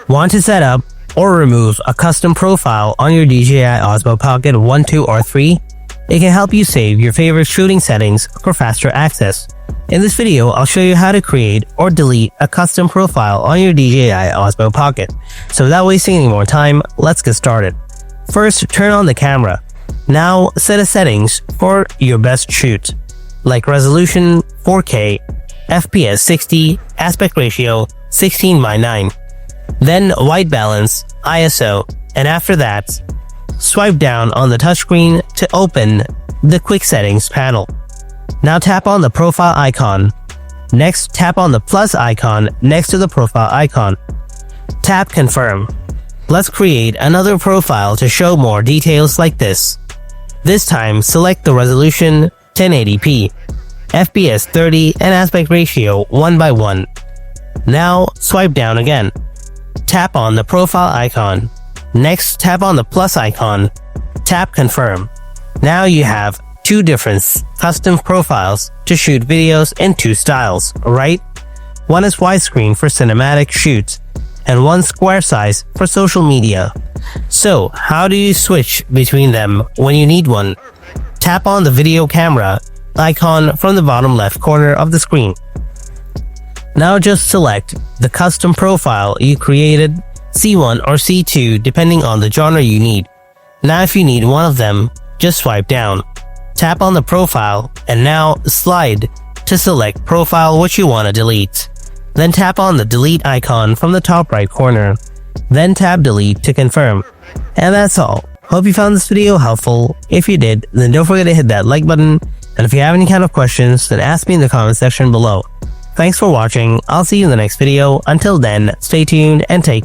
Want to set up or remove a custom profile on your DJI Osmo Pocket 1, 2, or 3? It can help you save your favorite shooting settings for faster access. In this video, I'll show you how to create or delete a custom profile on your DJI Osmo Pocket. So without wasting any more time, let's get started. First, turn on the camera. Now, set a settings for your best shoot, like resolution 4K, FPS 60, aspect ratio 16:9. Then white balance, ISO, and after that, swipe down on the touchscreen to open the quick settings panel. Now tap on the profile icon. Next, tap on the plus icon next to the profile icon. Tap confirm. Let's create another profile to show more details like this. This time, select the resolution 1080p, FPS 30, and aspect ratio 1:1. Now, swipe down again. Tap on the profile icon. Next, tap on the plus icon. Tap confirm. Now you have two different custom profiles to shoot videos in two styles, right? One is widescreen for cinematic shoots, and one square size for social media. So, how do you switch between them when you need one? Tap on the video camera icon from the bottom left corner of the screen. Now just select the custom profile you created, C1 or C2 depending on the genre you need. Now if you need one of them, just swipe down. Tap on the profile and now slide to select profile which you want to delete. Then tap on the delete icon from the top right corner. Then tap delete to confirm. And that's all. Hope you found this video helpful. If you did, then don't forget to hit that like button. And if you have any kind of questions, then ask me in the comment section below. Thanks for watching. I'll see you in the next video. Until then, stay tuned and take care.